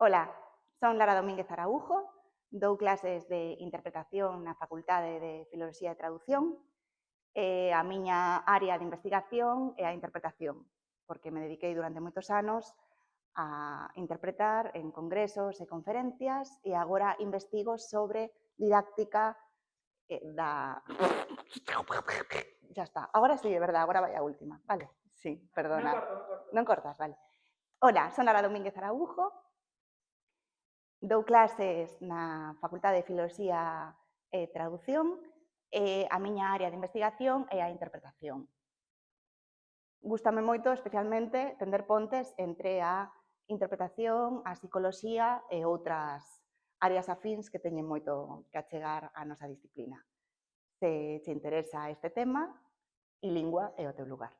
Ola, son Lara Domínguez Araújo, dou clases de interpretación na Facultade de Filoloxía e Traducción e a miña área de investigación é a interpretación, porque me dediquei durante moitos anos a interpretar en congresos e conferencias e agora investigo sobre didáctica da... Ya está, agora sí, é verdad, agora vai a última, vale? Sí, perdona. Non cortas, vale. Ola, son Lara Domínguez Araújo, dou clases na Facultade de Filoloxía e Traducción e a miña área de investigación é a interpretación. Gústame moito, especialmente, tender pontes entre a interpretación, a psicoloxía e outras áreas afíns que teñen moito que achegar á nosa disciplina. Se te interesa este tema, Ilingua é o teu lugar.